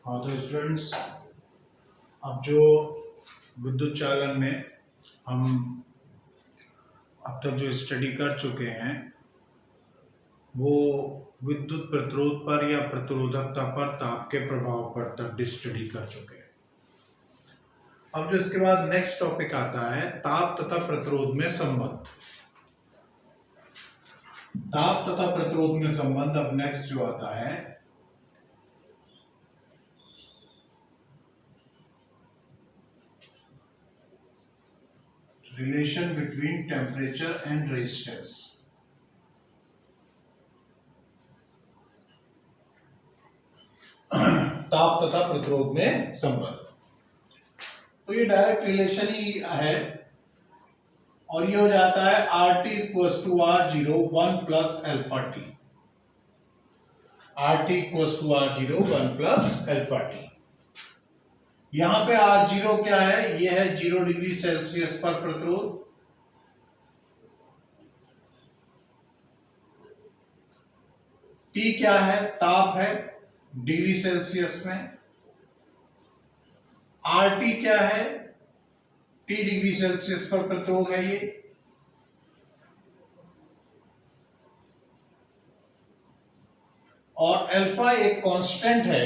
हाँ तो स्टूडेंट्स, अब जो विद्युत चालन में हम अब तक जो स्टडी कर चुके हैं वो विद्युत प्रतिरोध पर या प्रतिरोधकता पर ताप के प्रभाव पर तक स्टडी कर चुके हैं। अब जो इसके बाद नेक्स्ट टॉपिक आता है ताप तथा प्रतिरोध में संबंध। ताप तथा प्रतिरोध में संबंध अब नेक्स्ट जो आता है relation between temperature and resistance। ताप तथा प्रतिरोध में संबंध, तो ये डायरेक्ट रिलेशन ही है और ये हो जाता है RT equals to R0 1 plus alpha T. RT equals to R0 1 plus alpha T. यहां पे R0 क्या है? यह है 0 डिग्री सेल्सियस पर प्रतिरोध। T क्या है? ताप है डिग्री सेल्सियस में। RT क्या है? T डिग्री सेल्सियस पर प्रतिरोध है ये। और अल्फा एक कांस्टेंट है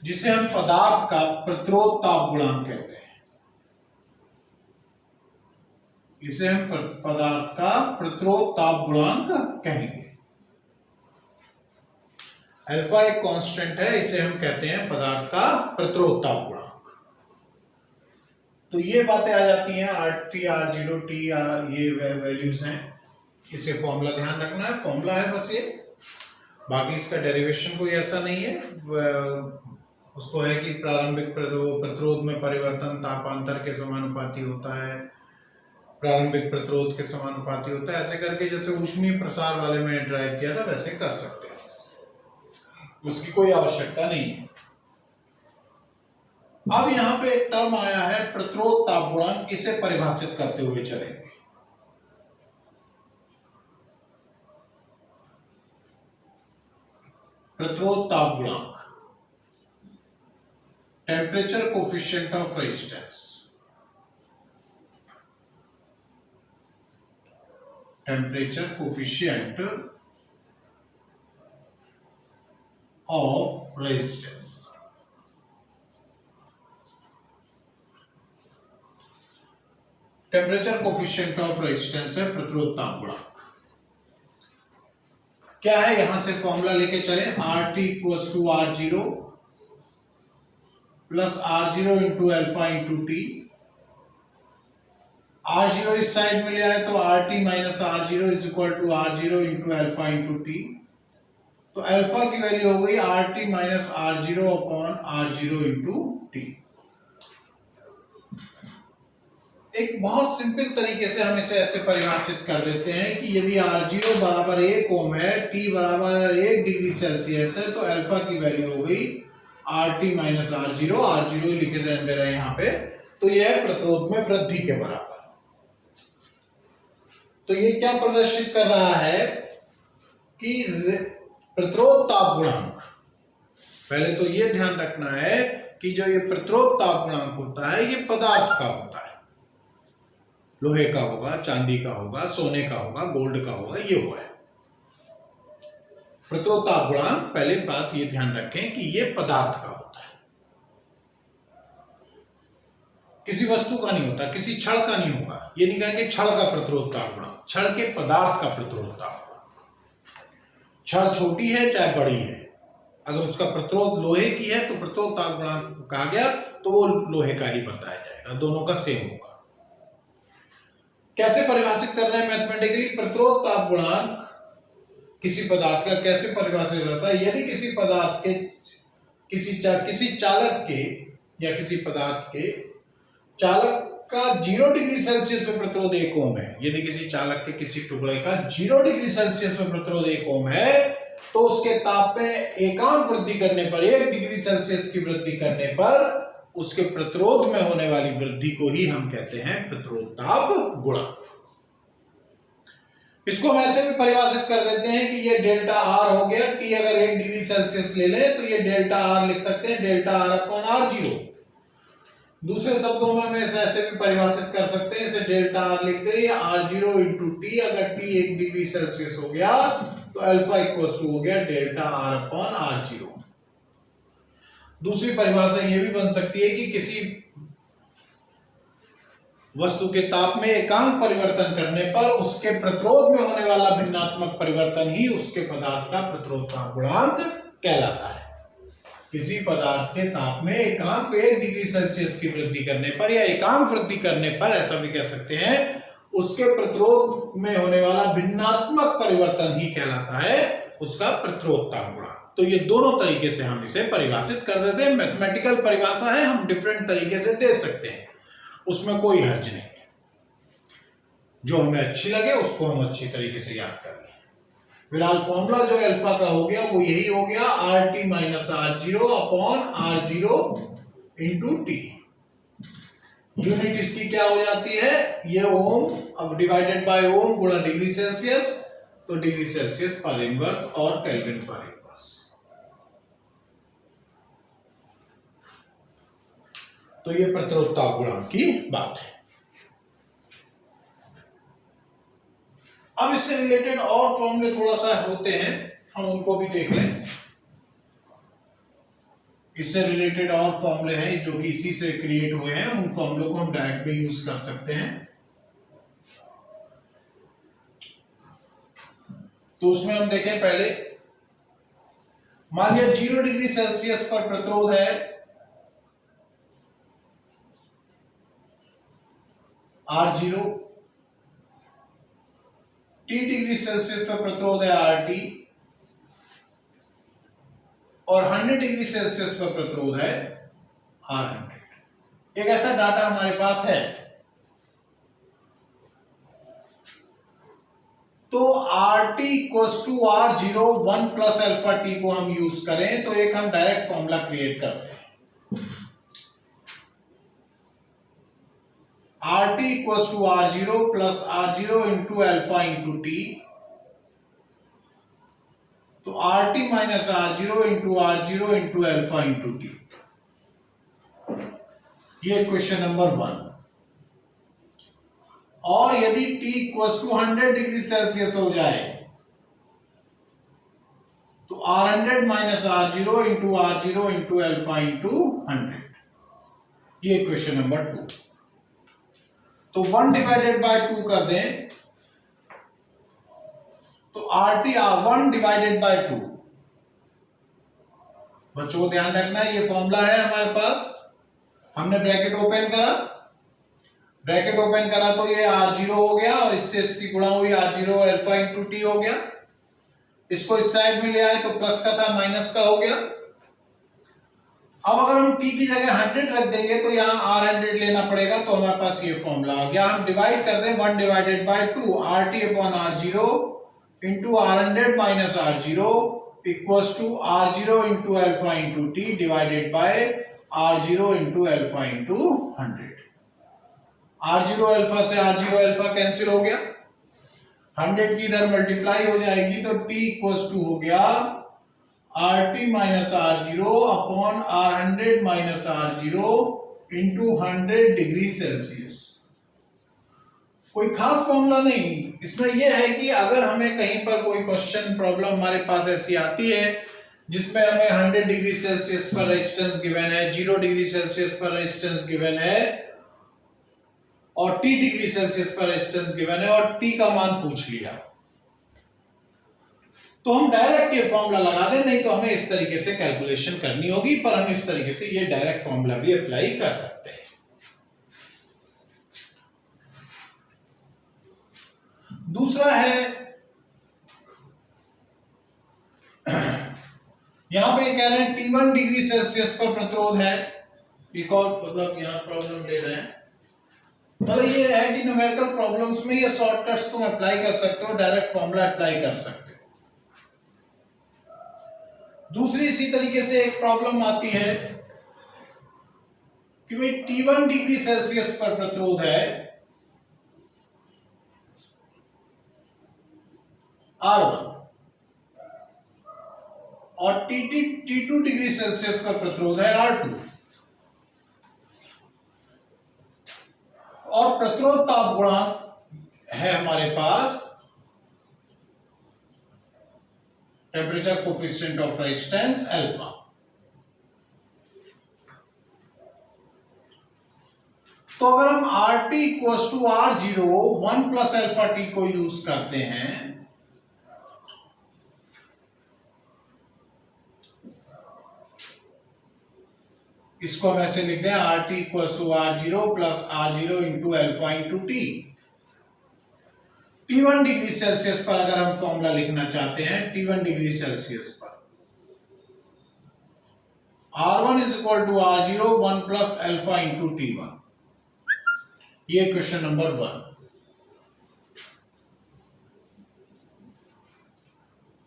जिसे हम पदार्थ का प्रतिरोध ताप गुणांक कहते हैं। इसे हम पदार्थ का प्रतिरोध ताप गुणांक कहेंगे। अल्फा एक कांस्टेंट है, इसे हम कहते हैं पदार्थ का प्रतिरोध ताप गुणांक। तो ये बातें आ जाती हैं RT R0 T ये वैल्यूज हैं। इसे फॉर्मूला ध्यान रखना है, फॉर्मूला है बस ये, बाकी इसका डेरिवेशन कोई ऐसा नहीं है। उसको है कि प्रारंभिक प्रतिरोध में परिवर्तन तापांतर के समानुपाती होता है, प्रारंभिक प्रतिरोध के समानुपाती होता है। ऐसे करके जैसे ऊष्मीय प्रसार वाले में ड्राइव किया था वैसे कर सकते हैं, उसकी कोई आवश्यकता नहीं है। अब यहां पे एक टर्म आया है प्रतिरोध ताप गुणांक, इसे परिभाषित करते हुए चलेंगे। प्रतिरोध ताप गुणांक, temperature coefficient of resistance. Temperature coefficient of resistance. Temperature coefficient of resistance है प्रतिरोध ताप गुणांक। क्या है? यहां से फॉर्मूला लेके चले, RT equals to R0 plus R0 into alpha into T. R0 इस साइड में लिया है तो RT minus R0 is equal to R0 into alpha into T. तो अल्फा की वैल्यू हो गई RT minus R0 upon R0 into T. एक बहुत सिंपल तरीके से हम इसे ऐसे परिभाषित कर देते हैं कि यदि R0 बराबर 1 ओम है, T बराबर 1 डिग्री सेल्सियस है, तो अल्फा की वैल्यू हो गई RT माइनस R0, R0 लिखे दे रहे हैं यहाँ पे, तो यह है प्रतिरोध में वृद्धि के बराबर। तो ये क्या प्रदर्शित कर रहा है कि प्रतिरोध ताप गुणांक, पहले तो ये ध्यान रखना है कि जो ये प्रतिरोध ताप गुणांक होता है ये पदार्थ का होता है, लोहे का होगा, चांदी का होगा, सोने का होगा, गोल्ड का होगा, ये हुआ है प्रतिरोध ताप गुणांक। पहले बात ये ध्यान रखें कि ये पदार्थ का होता है, किसी वस्तु का नहीं होता, किसी छड़ का नहीं होगा। ये नहीं कहेंगे छड़ का प्रतिरोध ताप गुणांक, छड़ के पदार्थ का प्रतिरोध ताप गुणांक। छड़ छोटी है चाहे बड़ी है, अगर उसका प्रतिरोध लोहे की है तो प्रतिरोध ताप गुणांक कहा गया तो वो लोहे का ही बताया जाएगा, दोनों का सेम होगा। कैसे परिभाषित कर रहे हैं मैथमेटिकली? प्रतिरोध ताप गुणांक किसी पदार्थ का कैसे परिभाषित होता है? यदि किसी पदार्थ के किसी चालक के या किसी पदार्थ के चालक का 0 डिग्री सेल्सियस में प्रतिरोध 1 ओम है, यदि किसी चालक के किसी टुकड़े का 0 डिग्री सेल्सियस में प्रतिरोध 1 ओम है, तो उसके ताप में एकांक वृद्धि करने पर, 1 डिग्री सेल्सियस की वृद्धि करने पर उसके प्रतिरोध में होने वाली वृद्धि को ही हम कहते हैं प्रतिरोध ताप गुणांक। इसको हम ऐसे भी परिभाषित कर देते हैं कि ये डेल्टा आर हो गया, टी अगर 1 डिग्री सेल्सियस ले ले तो ये डेल्टा आर लिख सकते हैं, delta R upon R zero. दूसरे शब्दों में हम इसे ऐसे भी परिभाषित कर सकते हैं, इसे डेल्टा आर लिख दे, ये आर जीरो इंटू टी, अगर टी 1 डिग्री सेल्सियस हो गया तो अल्फा इक्वल टू हो गया delta R upon R zero. दूसरी परिभाषा ये भी बन सकती है कि किसी वस्तु के ताप में एकांक परिवर्तन करने पर उसके प्रतिरोध में होने वाला भिन्नात्मक परिवर्तन ही उसके पदार्थ का प्रतिरोधता गुणांक कहलाता है। किसी पदार्थ के ताप में एकांक 1 डिग्री सेल्सियस की वृद्धि करने पर या एकांक वृद्धि करने पर, ऐसा भी कह सकते हैं, उसके प्रतिरोध में होने वाला भिन्नात्मक परिवर्तन ही कहलाता है उसका प्रतिरोधता गुणांक। तो ये दोनों तरीके से हम इसे परिभाषित कर देते हैं। मैथमेटिकल परिभाषा है, हम डिफरेंट तरीके से दे सकते हैं, उसमें कोई हर्ज नहीं है। जो हमें अच्छी लगे उसको हम अच्छी तरीके से याद कर लें। फिलहाल फॉर्मूला जो अल्फा का हो गया वो यही हो गया, R T minus R zero upon R zero into T. Unit इसकी क्या हो जाती है, ये ओम, अब डिवाइडेड बाय ओम गुणा डिग्री सेल्सियस, तो डिग्री सेल्सियस पर इनवर्स और केल्विन पर इनवर्स। तो ये प्रतिरोधता गुणांक की बात है। अब इससे रिलेटेड और फॉर्मूले थोड़ा सा होते हैं, हम उनको भी देख लें। इससे रिलेटेड और फॉर्मूले हैं जो कि इसी से क्रिएट हुए हैं, उन फॉर्मूलों को हम डायरेक्ट भी यूज कर सकते हैं। तो उसमें हम देखें पहले, मान लिया 0 डिग्री सेल्सियस पर प्रतिरोध है R zero, T degree Celsius पर प्रतिरोध है आर टी, और 100 डिग्री सेल्सियस पर प्रतिरोध है आर 100। एक ऐसा डाटा हमारे पास है, तो R T equals to R zero 1 plus alpha T को हम यूज करें तो एक हम डायरेक्ट फॉर्मूला क्रिएट करते हैं, R T equals to R zero plus R zero into alpha into T, तो R T minus R zero into alpha into T. ये क्वेश्चन नंबर 1। और यदि t equals to 100 degree Celsius हो जाए तो R100 minus R0 into alpha into 100। ये question number 2। तो 1 divided by 2 कर दें तो RT 1 डिवाइडेड बाय 2। बच्चों को ध्यान रखना है, ये फॉर्मूला है हमारे पास, हमने ब्रैकेट ओपन करा तो ये R0 हो गया और इससे इसकी गुणा हुई R0 अल्फा इंटू टी हो गया। इसको इस साइड में ले आए तो प्लस का था माइनस का हो गया। अब अगर हम t की जगह 100 रख देंगे तो यहाँ R100 लेना पड़ेगा, तो हमारे पास ये फॉर्मूला आ गया। हम डिवाइड कर दें 1 divided by 2, RT upon R0 into R100 minus R0 equals to R0 into alpha into T divided by R0 into alpha into 100। R0 alpha से R0 अल्फा कैंसिल हो गया, 100 की इधर मल्टीप्लाई हो जाएगी तो t इक्वल्स टू हो गया RT minus R0 upon R100 minus R0 into 100 degree Celsius. कोई खास फॉर्मूला नहीं, इसमें यह है कि अगर हमें कहीं पर कोई क्वेश्चन प्रॉब्लम हमारे पास ऐसी आती है जिसमें हमें 100 डिग्री सेल्सियस पर रेजिस्टेंस गिवन है, 0 डिग्री सेल्सियस पर रेजिस्टेंस गिवन है और t डिग्री सेल्सियस पर रेजिस्टेंस गिवन है और t का मान पूछ लिया, तो हम डायरेक्ट ये फॉर्मूला लगा दें, नहीं तो हमें इस तरीके से कैलकुलेशन करनी होगी, पर हम इस तरीके से ये डायरेक्ट फॉर्मूला भी अप्लाई कर सकते हैं। दूसरा है, यहां पे कह रहे हैं T1 डिग्री सेल्सियस पर प्रतिरोध है, एक और मतलब यहां प्रॉब्लम ले रहे हैं, मतलब ये है कि न्यूमेरिकल प्रॉब्लम्स में ये शॉर्टकट्स तुम अप्लाई कर सकते हो, डायरेक्ट फॉर्मूला अप्लाई कर सकते हो। दूसरी इसी तरीके से एक प्रॉब्लम आती है कि भाई T1 डिग्री सेल्सियस पर प्रतिरोध है R1 और T2 डिग्री सेल्सियस पर प्रतिरोध है R2 और प्रतिरोध ताप गुणांक है हमारे पास temperature coefficient of resistance alpha. तो अगर हम RT equals to R0 1 plus alpha T को यूज करते हैं इसको हम ऐसे लिखते हैं RT equals to R0 plus R0 into alpha into T. T1 degree Celsius पर अगर हम फॉर्मूला लिखना चाहते हैं T1 डिग्री सेल्सियस पर R1 is equal to R0 1 plus alpha into T1। ये question number 1।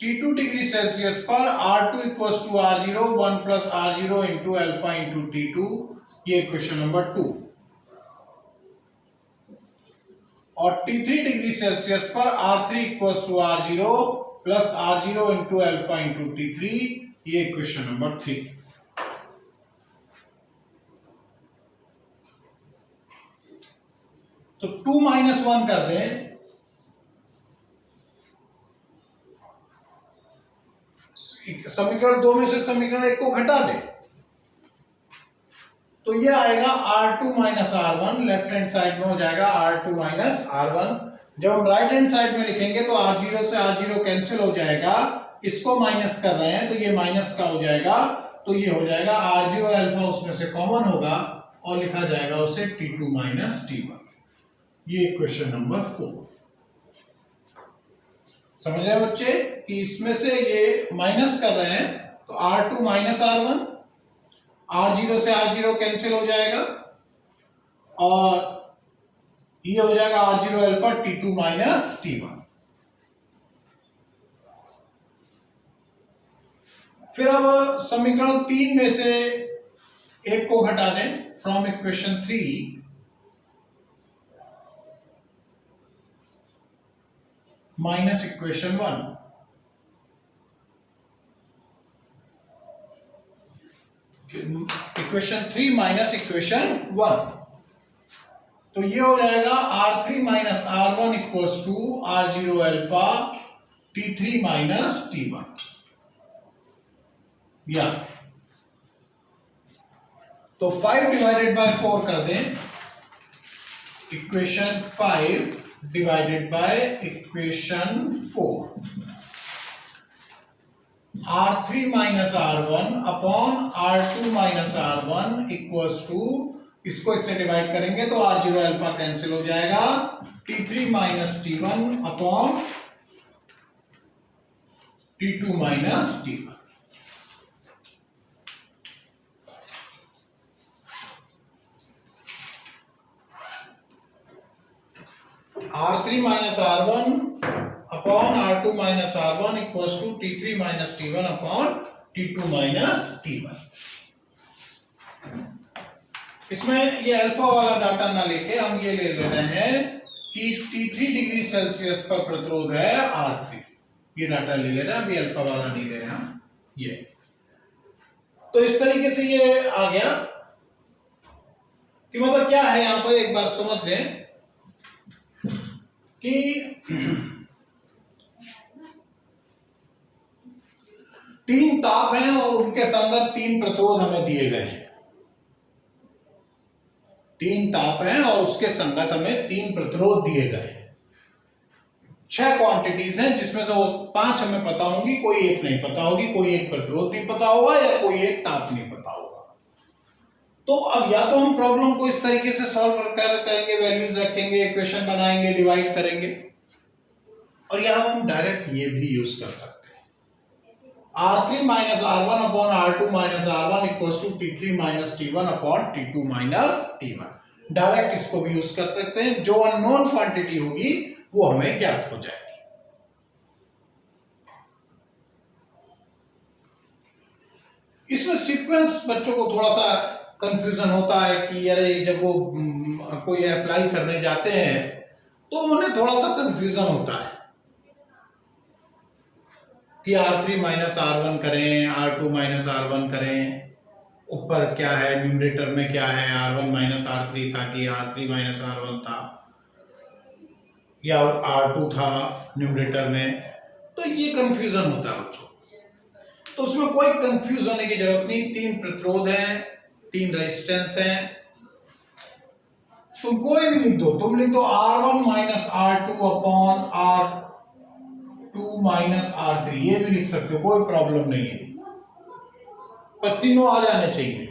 T2 degree Celsius पर R2 equals to R0 1 plus R0 into alpha into T2। ये क्वेश्चन नंबर 2। और T3 डिग्री सेल्सियस पर R3 equals to R0 plus R0 into alpha into T3। ये question number 3। तो 2 minus 1 कर दें, समीकरण 2 में से समीकरण 1 को घटा दें तो ये आएगा R2 minus R1। Left hand side में हो जाएगा R2 माइनस R1। जब हम राइट हैंड साइड में लिखेंगे तो R0 से R0 कैंसिल हो जाएगा, इसको माइनस कर रहे हैं तो ये माइनस का हो जाएगा, तो ये हो जाएगा R0 अल्फा उसमें से कॉमन होगा और लिखा जाएगा उसे T2 माइनस T1। ये क्वेश्चन नंबर 4। समझ रहे हैं बच्चे कि इसमें से ये माइनस कर रहे हैं तो R2 माइनस R1, R0 से R0 कैंसिल हो जाएगा और ये हो जाएगा R0 alpha T2 minus T1। फिर अब समीकरण 3 में से एक को घटा दें from equation 3 minus equation 1। Equation 3 minus equation 1 तो ये हो जाएगा R3 minus R1 equals to R0 अल्फा T3 माइनस T1। या तो 5 डिवाइडेड बाय 4 कर दें, equation 5 divided by equation 4। R3 minus R1 upon R2 minus R1 equals to, इसको इससे डिवाइड करेंगे तो R0 अल्फा कैंसिल हो जाएगा, T3 minus T1 upon T2 minus T1। R3 minus R1 upon R2 minus R1 equals to T3 minus T1 upon T2 minus T1। इसमें ये alpha वाला data ना लेके हम ये ले रहे हैं कि T3 डिग्री सेल्सियस पर प्रतिरोध है R3। ये डाटा ले रहे हैं, अभी अल्फा वाला नहीं ले रहे हैं ये। तो इस तरीके से ये आ गया कि मतलब क्या है यहां पर, एक बार समझ लें कि तीन ताप हैं और उनके संगत 3 प्रतिरोध हमें दिए गए हैं। 3 ताप हैं और उसके संगत हमें 3 प्रतिरोध दिए गए हैं। 6 क्वांटिटीज हैं जिसमें से 5 हमें पता होंगी, कोई एक नहीं पता होगी, कोई एक प्रतिरोध नहीं पता होगा या कोई एक ताप नहीं पता होगा। तो अब या तो हम प्रॉब्लम को इस तरीके से सॉल्व करेंगे, वैल्यूज रखेंगे, इक्वेशन बनाएंगे, डिवाइड करेंगे, और यहां हम डायरेक्ट ये भी यूज कर सकते हैं। R3 minus R1 upon R2 minus R1 equals to T3 minus T1 upon T2 minus T1। Direct इसको भी यूज कर सकते हैं। जो अननोन क्वांटिटी होगी वो हमें ज्ञात हो जाएगी। इसमें सीक्वेंस बच्चों को थोड़ा सा कंफ्यूजन होता है कि अरे जब वो कोई अप्लाई करने जाते हैं तो उन्हें थोड़ा सा कंफ्यूजन होता है कि R3 माइनस R1 करें, R2 माइनस R1 करें, ऊपर क्या है न्यूमरेटर में क्या है, R1 माइनस R3 था कि R3 माइनस R1 था, या R2 था न्यूमरेटर में, तो ये कंफ्यूजन होता है बच्चों। तो उसमें कोई कंफ्यूज होने की जरूरत नहीं। 3 प्रतिरोध हैं, 3 रेजिस्टेंस हैं, तुम कोई भी लिख दो, तुम लिख दो R1 minus R2 upon R2 minus R3, ये भी लिख सकते हो, कोई प्रॉब्लम नहीं है, बस तीनों आ जाने चाहिए।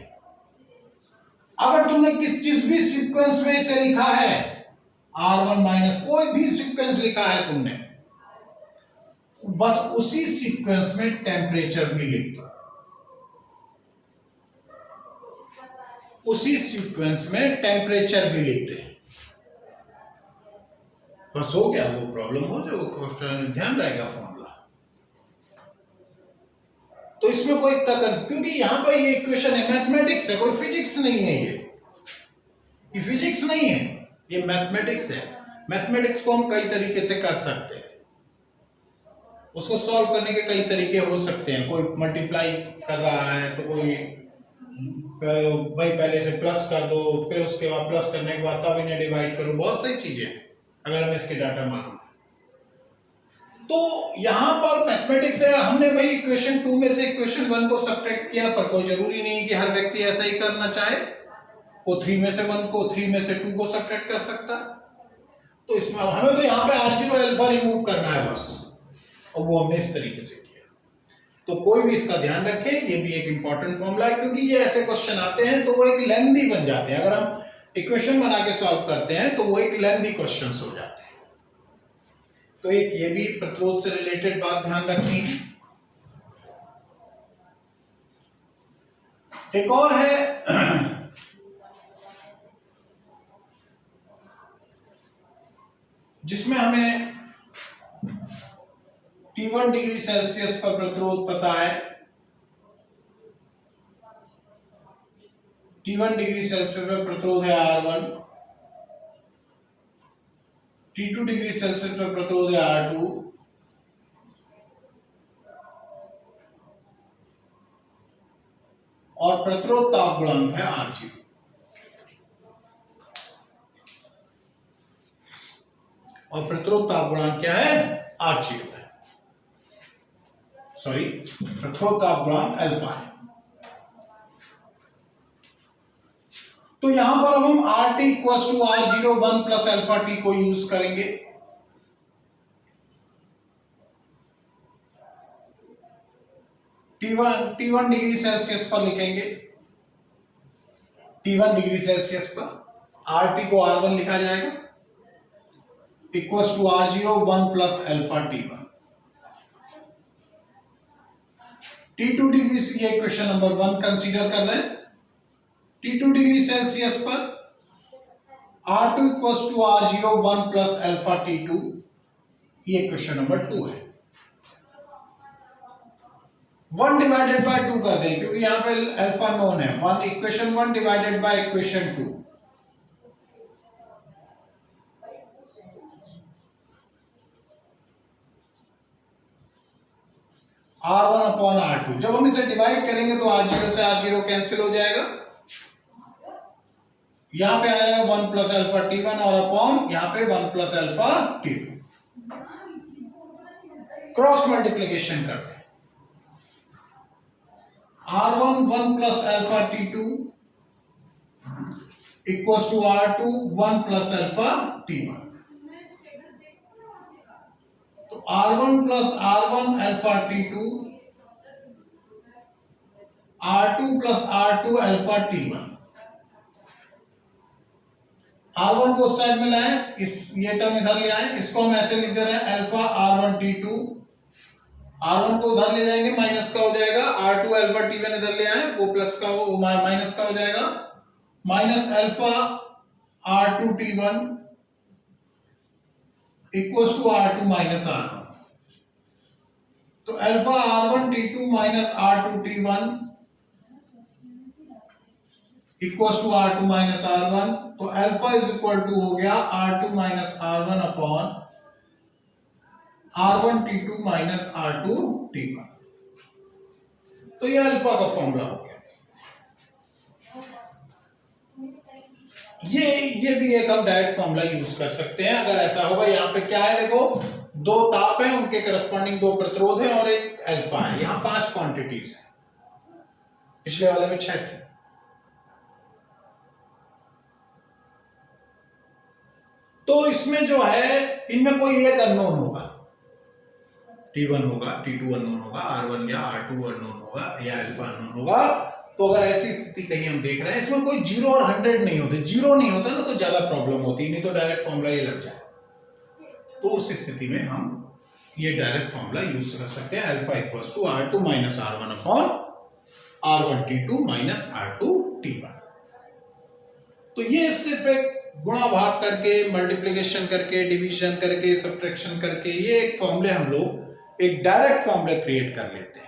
अगर तुमने किस चीज भी सीक्वेंस में इसे लिखा है, R1 माइनस कोई भी सीक्वेंस लिखा है तुमने, बस उसी सीक्वेंस में टेम्परेचर भी लिख दो, उसी सीक्वेंस में टेम्परेचर भी लिख दे, बस हो गया, वो प्रॉब्लम हो जो क्वेश्चन ध्यान रहेगा फॉर्मूला। तो इसमें कोई तक, क्योंकि यहां पर ये इक्वेशन है, मैथमेटिक्स है, कोई फिजिक्स नहीं है, ये फिजिक्स नहीं है, ये मैथमेटिक्स है। मैथमेटिक्स को हम कई तरीके से कर सकते हैं, उसको सॉल्व करने के कई तरीके हो सकते हैं। कोई मल्टीप्लाई कर रहा है तो कोई भाई पहले से प्लस कर दो, फिर उसके बाद प्लस करने के बाद तब इन्हें डिवाइड करो, बहुत सारी चीजें अगर हमें इसके डाटा मालूम है। तो यहां पर मैथमेटिक्स है, हमने भाई इक्वेशन 2 में से इक्वेशन 1 को सब्ट्रैक्ट किया, पर कोई जरूरी नहीं कि हर व्यक्ति ऐसा ही करना चाहे, वो 3 में से 1 को, 3 में से 2 को सब्ट्रैक्ट कर सकता। तो इसमें हमें तो यहाँ पे R0 अल्फा रिमूव करना है बस, और वो हमने इस तरीके से किया। तो कोई भी इसका ध्यान रखे, ये भी एक इंपॉर्टेंट फॉर्मूला है, क्योंकि ये ऐसे क्वेश्चन आते हैं तो वो एक लेंथी बन जाते हैं। अगर हम इक्वेशन बना के सॉल्व करते हैं तो वो एक लेंथी क्वेश्चंस हो जाते हैं। तो एक ये भी प्रतिरोध से रिलेटेड बात ध्यान रखनी है। एक और है जिसमें हमें T1 डिग्री सेल्सियस पर प्रतिरोध पता है, T1 डिग्री सेल्सियस पर प्रतिरोध है R1, T2 डिग्री सेल्सियस पर प्रतिरोध है R2, और प्रतिरोध ताप गुणांक है R0। और प्रतिरोध ताप गुणांक क्या है? R0 है, सॉरी प्रतिरोध ताप गुणांक अल्फा है। तो यहां पर अब हम RT equals to R0 1 plus alpha T को यूज करेंगे। T1 डिग्री सेल्सियस पर लिखेंगे, T1 डिग्री सेल्सियस पर RT को R1 लिखा जाएगा, equals to R0 1 plus alpha T1। T2 degree, ये क्वेश्चन नंबर 1 कंसीडर कर रहे हैं। T2 डिग्री सेल्सियस पर R2 equals to R0 1 plus alpha T2, ये क्वेश्चन नंबर 2 है। 1 डिवाइडेड बाय 2 कर दें, क्योंकि यहां पे अल्फा नोन है। 1 equation 1 divided by equation 2, R1 upon R2। जब हम इसे डिवाइड करेंगे तो R0 से R0 कैंसिल हो जाएगा, यहां पे आएगा 1 प्लस अल्फा T1 और अपॉन यहां पे 1 plus alpha T2। Cross multiplication करते हैं, R1 1 plus alpha T2 equals to R2 1 plus alpha T1। तो R1 plus R1 alpha T2, R2 plus R2 alpha T1। R1 को साइड में लाए, इस ये टर्म इधर ले आए, इसको हम ऐसे लिख दे रहे हैं अल्फा R1 T2, R1 को उधर ले जाएंगे, माइनस का हो जाएगा, R2 अल्फा T1 इधर ले आए, वो प्लस का वो माइनस का हो जाएगा, minus alpha R2 T1 equals to R2 minus R1। तो alpha R1 T2 minus R2 T1 equals to R2 minus R1। तो अल्फा इज इक्वल टू हो गया R2 minus R1 upon R1T2 minus R2T1। तो ये alpha का formula हो गया। ये भी एक हम डायरेक्ट फॉर्मूला यूज कर सकते हैं अगर ऐसा होगा। यहाँ पे क्या है देखो, दो ताप हैं, उनके करस्पॉन्डिंग दो प्रतिरोध हैं और एक अल्फा है। यहाँ 5 क्वांटिटीज है, पिछले वाले में 6 थे। तो इसमें जो है, इनमें कोई एक अननोन होगा, T1 होगा, T2 अननोन होगा, R1 या R2 अननोन होगा या अल्फा अननोन होगा। तो अगर ऐसी स्थिति कहीं हम देख रहे हैं, इसमें कोई 0 और 100 नहीं होते, 0 नहीं होता ना तो ज्यादा प्रॉब्लम होती, नहीं तो डायरेक्ट फॉर्मूला ये लग जाए। तो उस स्थिति में हम ये डायरेक्ट फॉर्मूला यूज कर सकते हैं, alpha equals to R2 minus R1 upon R1T2 minus R2T1। तो ये सिर्फ एक गुणा भाग करके, मल्टीप्लिकेशन करके, डिवीजन करके, सब्ट्रैक्शन करके, ये एक फॉर्मूले हम लोग एक डायरेक्ट फॉर्मूला क्रिएट कर लेते हैं।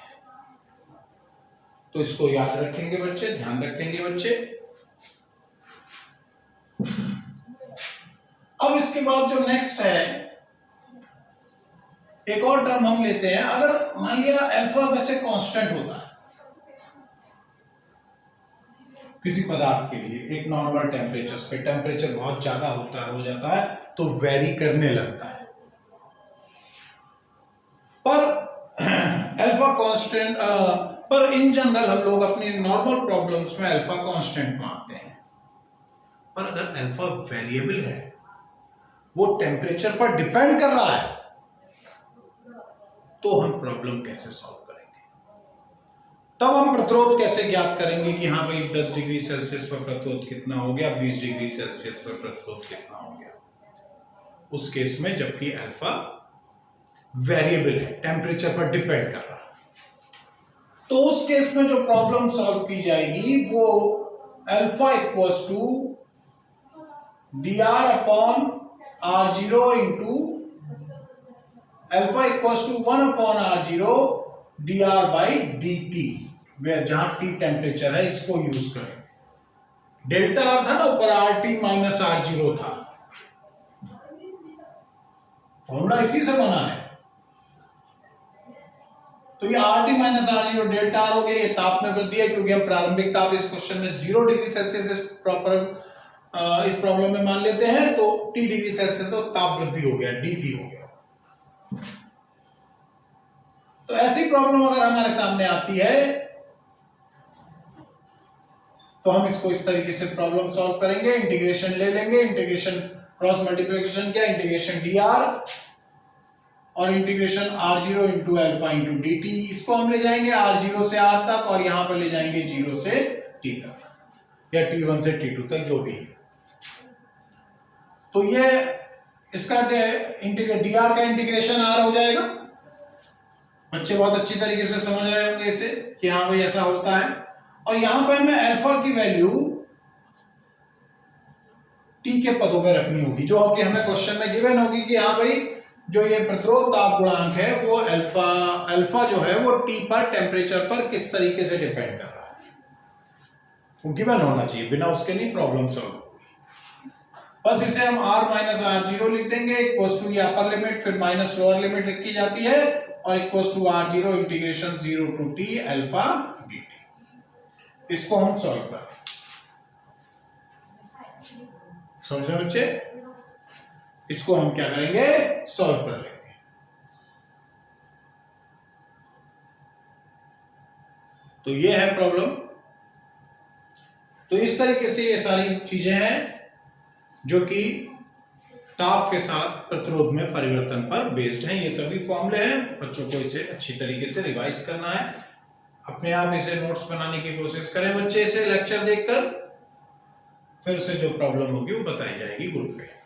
तो इसको याद रखेंगे बच्चे, ध्यान रखेंगे बच्चे। अब इसके बाद जो नेक्स्ट है, एक और टर्म हम लेते हैं। अगर मान लिया अल्फा वैसे कांस्टेंट होता है किसी पदार्थ के लिए, एक नॉर्मल टेम्परेचर पे, टेम्परेचर बहुत ज्यादा होता है, हो जाता है तो वेरी करने लगता है। पर अल्फा कांस्टेंट, पर इन जनरल हम लोग अपनी नॉर्मल प्रॉब्लम्स में अल्फा कांस्टेंट मानते हैं। पर अगर अल्फा वेरिएबल है, वो टेम्परेचर पर डिपेंड कर रहा है, तो हम प्रॉब्लम कैसे सॉल्व करेंगे? तब हम प्रतिरोध कैसे ज्ञात करेंगे कि हाँ भाई 10 डिग्री सेल्सियस पर प्रतिरोध कितना हो गया, 20 डिग्री सेल्सियस पर प्रतिरोध कितना हो गया? उस केस में जबकि अल्फा वेरिएबल है, टेम्परेचर पर डिपेंड कर रहा है, तो उस केस में जो प्रॉब्लम सॉल्व की जाएगी वो alpha equals to dr upon r0 into alpha equals to 1 upon r0 dr by dt, where जहां t टेम्परेचर है, इसको यूज करेंगे। डेल्टा r था ना ऊपर, RT माइनस R0 था, फॉर्मूला इसी से बना है। तो ये RT minus R0 delta R हो गया, ये ताप में वृद्धि है, क्योंकि हम प्रारंभिक ताप इस क्वेश्चन में 0 डिग्री सेल्सियस इस प्रॉब्लम में मान लेते हैं, तो T डिग्री सेल्सियस और ताप वृद्धि हो गया, dt हो गया। तो ऐसी प्रॉब्लम अगर हमारे सामने आती है तो हम इसको इस तरीके से प्रॉब्लम सॉल्व करेंगे। इंटीग्रेशन ले लेंगे, इंटीग्रेशन क्रॉस मल्टीप्लिकेशन क्या, इंटीग्रेशन dr और integration R0 into alpha into dt, इसको हम ले जाएंगे R0 से R तक और यहां पर ले जाएंगे 0 से T तक या T1 से T2 तक, जो भी है। तो ये इसका dr का इंटीग्रेशन R हो जाएगा। बच्चे बहुत अच्छी तरीके से समझ रहे होंगे इसे कि हाँ भाई ऐसा होता है। और यहां पर हमें अल्फा की वैल्यू T के पदों में रखनी होगी, जो कि हमें क्वेश्चन में गिवन होगी कि हाँ भाई जो ये प्रतिरोध ताप गुणांक है वो अल्फा जो है वो T पर, टेम्परेचर पर किस तरीके से डिपेंड कर रहा है, वो गिवन होना चाहिए, बिना उसके नहीं प्रॉब्लम सॉल्व होगी। बस इसे हम R माइनस R0 लिख देंगे, इक्वल्स टू ये अपर लिमिट, फिर माइनस लोअर लिमिट रखी जाती है, और equals to R0 integration 0 to T alpha dt। इसको हम सॉल्व कर रहे हैं, समझ रहे बच्चे? इसको हम क्या करेंगे, सॉल्व कर लेंगे। तो ये है प्रॉब्लम। तो इस तरीके से ये सारी चीजें हैं जो कि ताप के साथ प्रतिरोध में परिवर्तन पर बेस्ड हैं। ये सभी फॉर्मूले हैं, बच्चों को इसे अच्छी तरीके से रिवाइज करना है, अपने आप इसे नोट्स बनाने की कोशिश करें बच्चे। इसे लेक्चर देखकर फिर से जो प्रॉब्लम होगी वो बताई जाएगी ग्रुप पे।